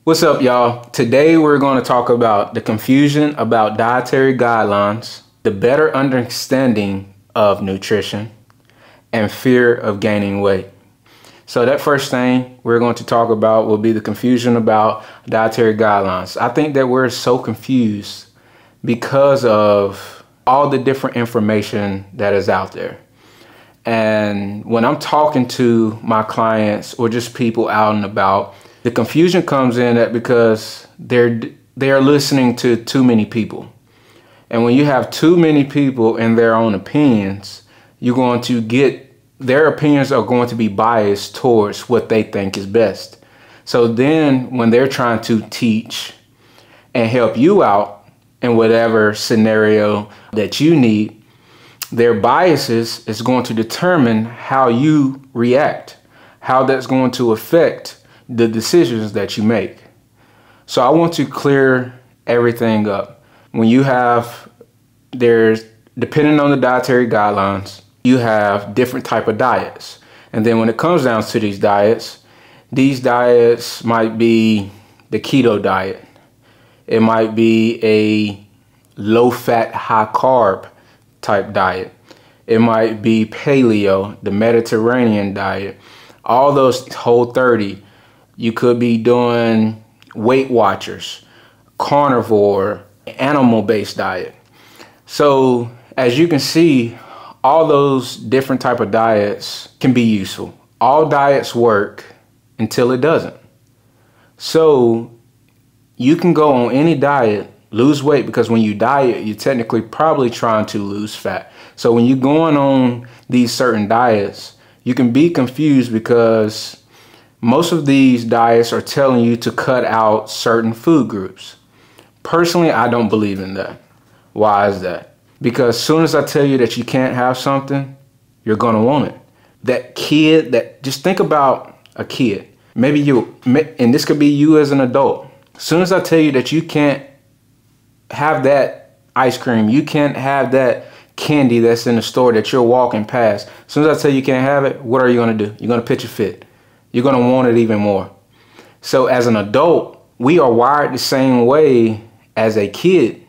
What's up, y'all? Today we're going to talk about the confusion about dietary guidelines, the better understanding of nutrition, and fear of gaining weight. So that first thing we're going to talk about will be the confusion about dietary guidelines. I think that we're so confused because of all the different information that is out there. And when I'm talking to my clients or just people out and about, the confusion comes in that because they're listening to too many people. And when you have too many people and their own opinions, you're going to get, their opinions are going to be biased towards what they think is best. So then when they're trying to teach and help you out in whatever scenario that you need, their biases is going to determine how you react, how that's going to affect the decisions that you make. So I want to clear everything up. When you have, depending on the dietary guidelines, you have different type of diets. And then when it comes down to these diets might be the keto diet. It might be a low fat, high carb type diet. It might be paleo, the Mediterranean diet, all those whole 30. You could be doing Weight Watchers, carnivore, animal-based diet. So as you can see, all those different type of diets can be useful. All diets work until it doesn't. So you can go on any diet, lose weight, because when you diet, you're technically probably trying to lose fat. So when you're going on these certain diets, you can be confused because most of these diets are telling you to cut out certain food groups. Personally, I don't believe in that. Why is that? Because as soon as I tell you that you can't have something, you're gonna want it. That kid, just think about a kid. Maybe you, and this could be you as an adult. As soon as I tell you that you can't have that ice cream, you can't have that candy that's in the store that you're walking past. As soon as I tell you you can't have it, what are you gonna do? You're gonna pitch a fit. You're gonna want it even more. So as an adult, we are wired the same way as a kid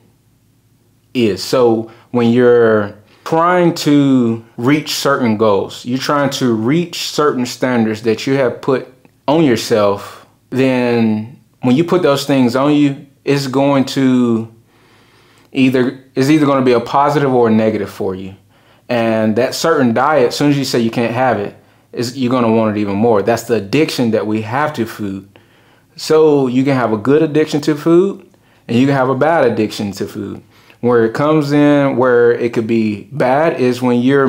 is. So when you're trying to reach certain goals, you're trying to reach certain standards that you have put on yourself, then when you put those things on you, it's going to either going to be a positive or a negative for you. And that certain diet, as soon as you say you can't have it, you're going to want it even more. That's the addiction that we have to food. So you can have a good addiction to food and you can have a bad addiction to food. Where it comes in, where it could be bad is when you're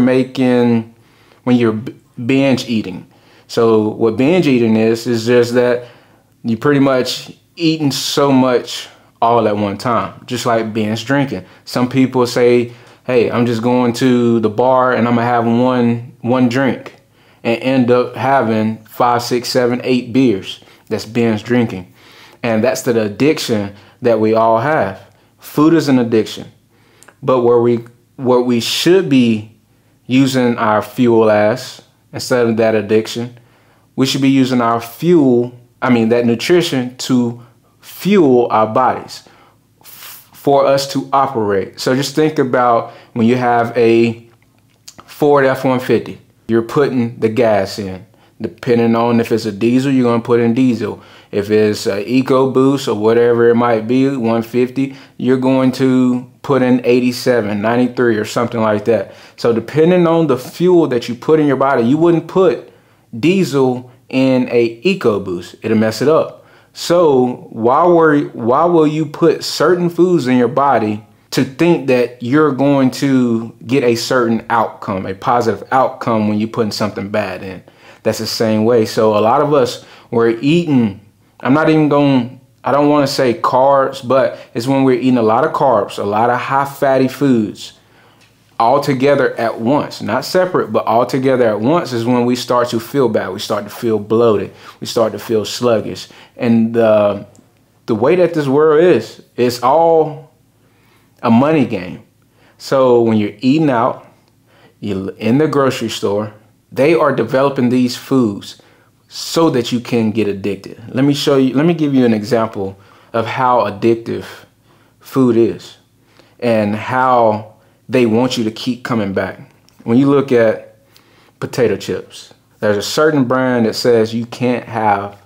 binge eating. So what binge eating is just that you pretty much eating so much all at one time, just like binge drinking. Some people say, hey, I'm just going to the bar and I'm gonna have one drink, and end up having 5, 6, 7, 8 beers. That's binge drinking. And that's the addiction that we all have. Food is an addiction. But what we should be using our fuel as, instead of that addiction, we should be using our that nutrition to fuel our bodies for us to operate. So just think about when you have a Ford F-150. You're putting the gas in. Depending on if it's a diesel, you're going to put in diesel. If it's an EcoBoost or whatever it might be, 150, you're going to put in 87, 93 or something like that. So depending on the fuel that you put in your body, you wouldn't put diesel in a EcoBoost. It'll mess it up. So why will you put certain foods in your body to think that you're going to get a certain outcome, a positive outcome, when you're putting something bad in? That's the same way. So a lot of us, we're eating, I don't want to say carbs, but it's when we're eating a lot of carbs, a lot of high fatty foods, all together at once, not separate, but all together at once is when we start to feel bad. We start to feel bloated. We start to feel sluggish. And the way that this world is, it's all a money game. So when you're eating out, you're in the grocery store, they are developing these foods so that you can get addicted. Let me give you an example of how addictive food is and how they want you to keep coming back. When you look at potato chips, there's a certain brand that says you can't have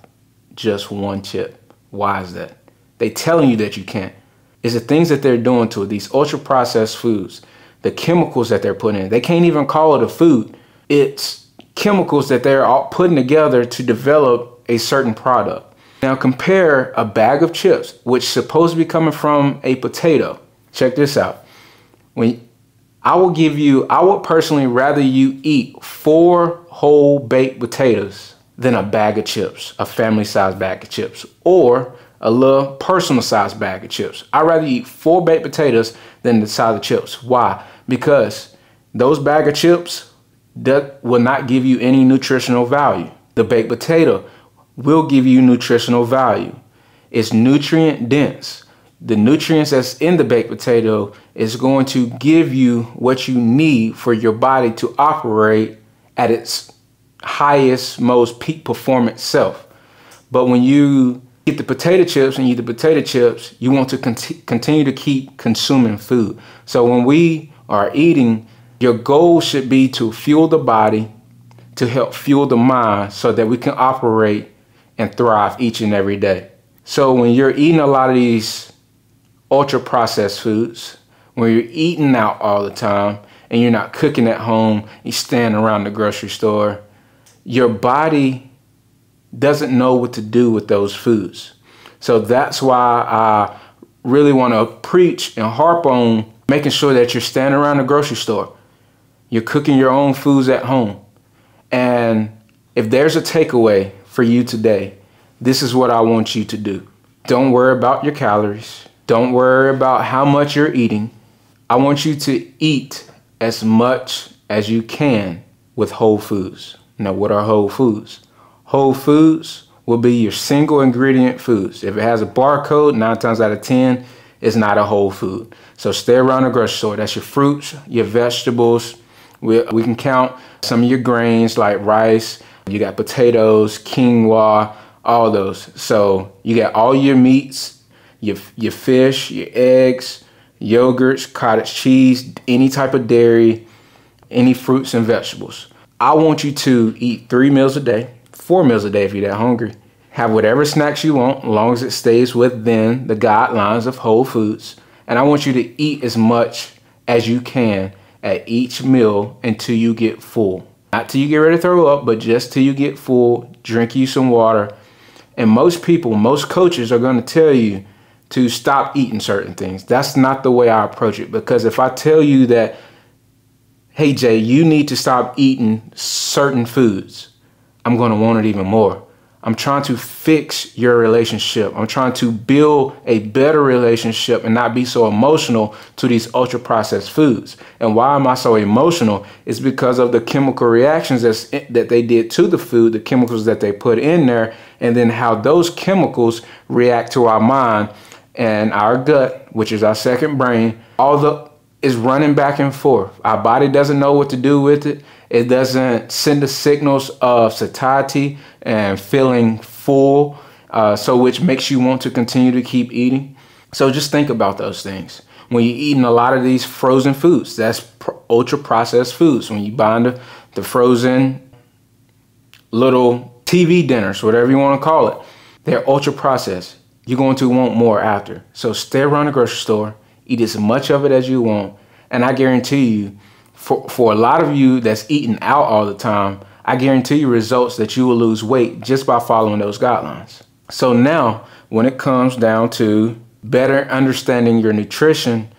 just one chip. Why is that? They telling you that you can't. It's the things that they're doing to it, these ultra processed foods, the chemicals that they're putting in. They can't even call it a food. It's chemicals that they're all putting together to develop a certain product. Now compare a bag of chips, which is supposed to be coming from a potato. Check this out. I would personally rather you eat 4 whole baked potatoes than a bag of chips, a family-sized bag of chips, or a little personal-sized bag of chips. I'd rather eat 4 baked potatoes than the size of chips. Why? Because those bag of chips that will not give you any nutritional value. The baked potato will give you nutritional value. It's nutrient dense. The nutrients that's in the baked potato is going to give you what you need for your body to operate at its highest, most peak performance self. But when you get the potato chips and eat the potato chips, you want to continue to keep consuming food. So when we are eating, your goal should be to fuel the body, to help fuel the mind so that we can operate and thrive each and every day. So when you're eating a lot of these ultra processed foods, when you're eating out all the time and you're not cooking at home, you're standing around the grocery store, your body doesn't know what to do with those foods. So that's why I really want to preach and harp on making sure that you're standing around the grocery store. You're cooking your own foods at home. And if there's a takeaway for you today, this is what I want you to do. Don't worry about your calories. Don't worry about how much you're eating. I want you to eat as much as you can with whole foods. Now, what are whole foods? Whole foods will be your single ingredient foods. If it has a barcode, 9 times out of 10, it's not a whole food. So stay around the grocery store. That's your fruits, your vegetables. We can count some of your grains like rice. You got potatoes, quinoa, all those. So you got all your meats, your fish, your eggs, yogurts, cottage cheese, any type of dairy, any fruits and vegetables. I want you to eat 3 meals a day, 4 meals a day if you're that hungry. Have whatever snacks you want, as long as it stays within the guidelines of whole foods. And I want you to eat as much as you can at each meal until you get full. Not till you get ready to throw up, but just till you get full. Drink you some water. And most people, most coaches are going to tell you to stop eating certain things. That's not the way I approach it, because if I tell you that, hey Jay, you need to stop eating certain foods, I'm going to want it even more. I'm trying to fix your relationship. I'm trying to build a better relationship and not be so emotional to these ultra processed foods. And why am I so emotional? It's because of the chemical reactions that they did to the food, the chemicals that they put in there, and then how those chemicals react to our mind and our gut, which is our second brain. Is running back and forth. Our body doesn't know what to do with it. It doesn't send the signals of satiety and feeling full, which makes you want to continue to keep eating. So just think about those things. When you're eating a lot of these frozen foods, that's ultra processed foods. When you buy the frozen little TV dinners, whatever you want to call it, they're ultra processed. You're going to want more after. So stay around the grocery store. Eat as much of it as you want. And I guarantee you, for a lot of you that's eating out all the time, I guarantee you results that you will lose weight just by following those guidelines. So now, when it comes down to better understanding your nutrition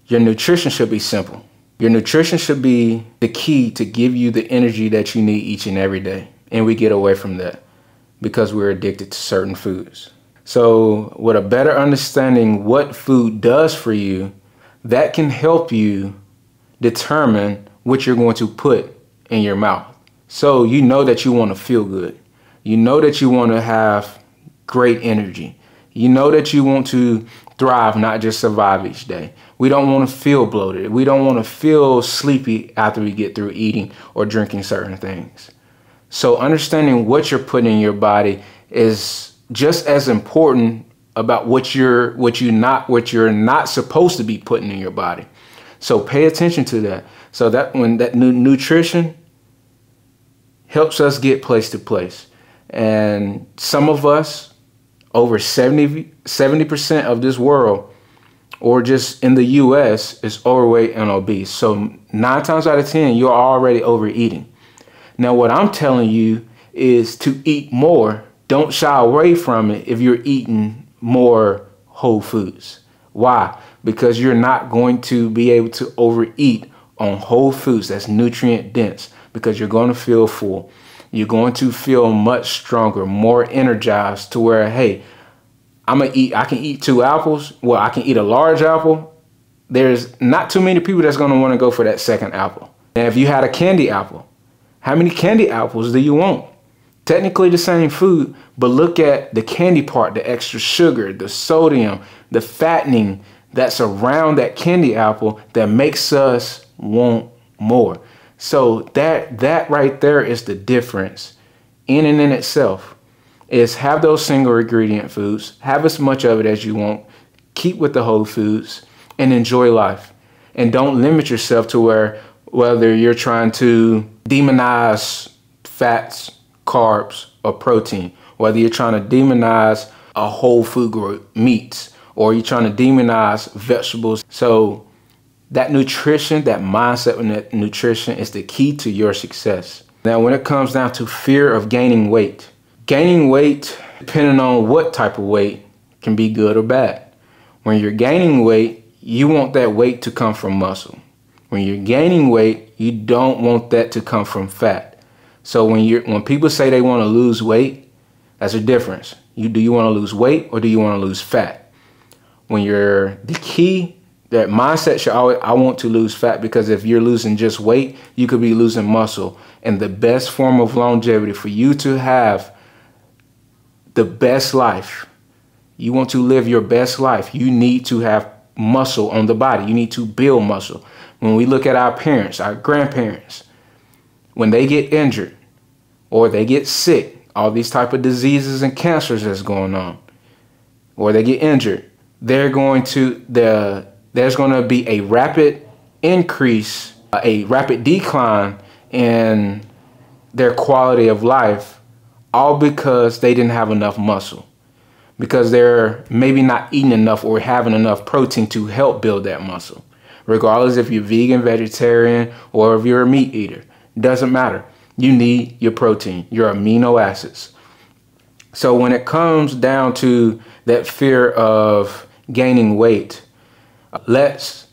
should be simple. Your nutrition should be the key to give you the energy that you need each and every day. And we get away from that because we're addicted to certain foods. So with a better understanding what food does for you, that can help you determine what you're going to put in your mouth. So you know that you want to feel good. You know that you want to have great energy. You know that you want to thrive, not just survive each day. We don't want to feel bloated. We don't want to feel sleepy after we get through eating or drinking certain things. So understanding what you're putting in your body is just as important about what you're not supposed to be putting in your body. So pay attention to that. So that when that nutrition helps us get place to place. And some of us, over 70% of this world, or just in the US, is overweight and obese. So 9 times out of 10, you're already overeating. Now, what I'm telling you is to eat more. Don't shy away from it if you're eating more whole foods. Why? Because you're not going to be able to overeat on whole foods that's nutrient dense, because you're going to feel full. You're going to feel much stronger, more energized, to where, hey, I can eat 2 apples. Well, I can eat a large apple. There's not too many people that's going to want to go for that second apple. And if you had a candy apple, how many candy apples do you want? Technically the same food, but look at the candy part, the extra sugar, the sodium, the fattening that's around that candy apple that makes us want more. So that right there is the difference in and in itself. Is have those single ingredient foods, have as much of it as you want, keep with the whole foods, and enjoy life. And don't limit yourself to whether you're trying to demonize fats, carbs, or protein, whether you're trying to demonize a whole food group, meats, or you're trying to demonize vegetables. So that nutrition, that mindset with that nutrition is the key to your success. Now, when it comes down to fear of gaining weight, depending on what type of weight, can be good or bad. When you're gaining weight, you want that weight to come from muscle. When you're gaining weight, you don't want that to come from fat. So when people say they want to lose weight, that's a difference. Do you want to lose weight or do you want to lose fat? The key, that mindset should always, I want to lose fat, because if you're losing just weight, you could be losing muscle. And the best form of longevity for you to have the best life, you want to live your best life, you need to have muscle on the body. You need to build muscle. When we look at our parents, our grandparents, when they get injured or they get sick, all these type of diseases and cancers that's going on, or they get injured, there's going to be a rapid increase, a rapid decline in their quality of life, all because they didn't have enough muscle, because they're maybe not eating enough or having enough protein to help build that muscle. Regardless if you're vegan, vegetarian, or if you're a meat eater, doesn't matter. You need your protein, your amino acids. So when it comes down to that fear of gaining weight, let's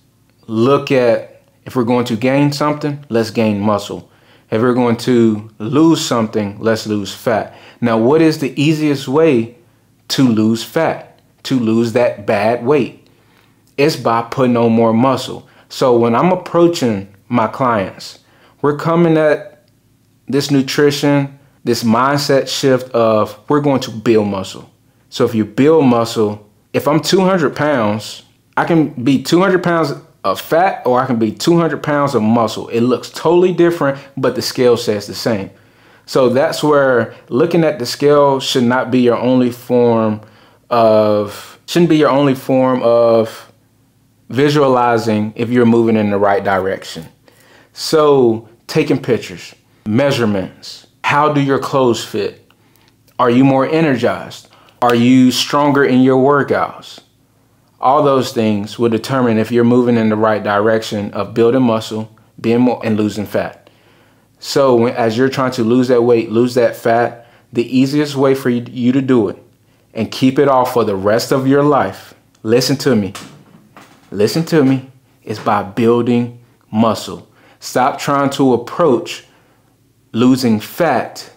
look at, if we're going to gain something, let's gain muscle. If we're going to lose something, let's lose fat. Now, what is the easiest way to lose fat, to lose that bad weight? It's by putting on more muscle. So when I'm approaching my clients, we're coming at this nutrition, this mindset shift of we're going to build muscle. So if you build muscle, if I'm 200 pounds, I can be 200 pounds of fat or I can be 200 pounds of muscle. It looks totally different, but the scale says the same. So that's where looking at the scale shouldn't be your only form of visualizing if you're moving in the right direction. So taking pictures, measurements, how do your clothes fit? Are you more energized? Are you stronger in your workouts? All those things will determine if you're moving in the right direction of building muscle, being more, and losing fat. So as you're trying to lose that weight, lose that fat, the easiest way for you to do it and keep it off for the rest of your life, listen to me, is by building muscle. Stop trying to approach losing fat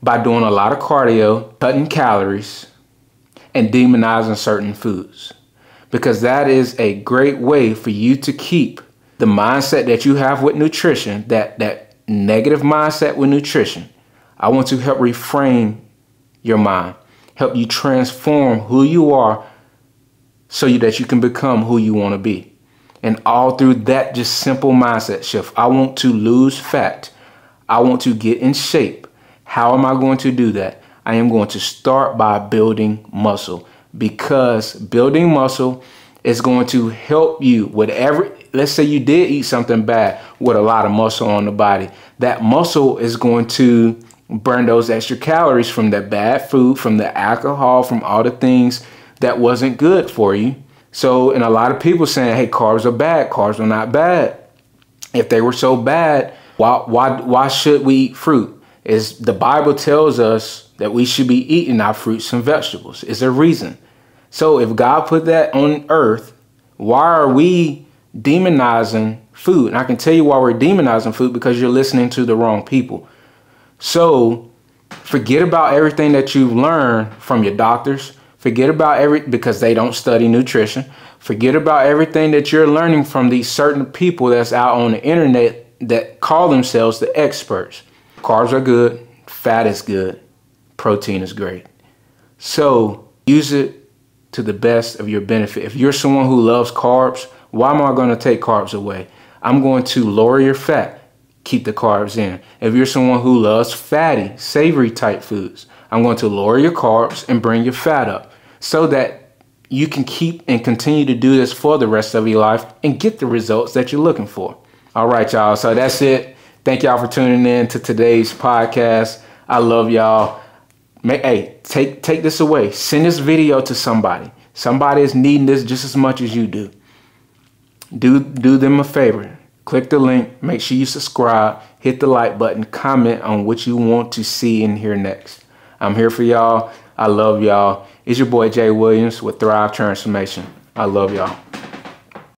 by doing a lot of cardio, cutting calories, and demonizing certain foods. Because that is a great way for you to keep the mindset that you have with nutrition, that negative mindset with nutrition. I want to help reframe your mind, help you transform who you are so that you can become who you want to be. And all through that just simple mindset shift. I want to lose fat. I want to get in shape. How am I going to do that? I am going to start by building muscle, because building muscle is going to help you with let's say you did eat something bad with a lot of muscle on the body. That muscle is going to burn those extra calories from that bad food, from the alcohol, from all the things that wasn't good for you. So, and a lot of people saying, hey, carbs are bad. Carbs are not bad. If they were so bad, why should we eat fruit? Is the Bible tells us that we should be eating our fruits and vegetables. Is there a reason? So if God put that on earth, why are we demonizing food? And I can tell you why we're demonizing food, because you're listening to the wrong people. So forget about everything that you've learned from your doctors. Forget about because they don't study nutrition. Forget about everything that you're learning from these certain people that's out on the internet that call themselves the experts. Carbs are good. Fat is good. Protein is great. So use it to the best of your benefit. If you're someone who loves carbs, why am I going to take carbs away? I'm going to lower your fat. Keep the carbs in. If you're someone who loves fatty, savory type foods, I'm going to lower your carbs and bring your fat up, so that you can keep and continue to do this for the rest of your life and get the results that you're looking for. All right, y'all. So that's it. Thank y'all for tuning in to today's podcast. I love y'all. Hey, take this away. Send this video to somebody. Somebody is needing this just as much as you do. Do them a favor. Click the link. Make sure you subscribe. Hit the like button. Comment on what you want to see and hear next. I'm here for y'all. I love y'all. It's your boy Jay Williams with Thrive Transformation. I love y'all.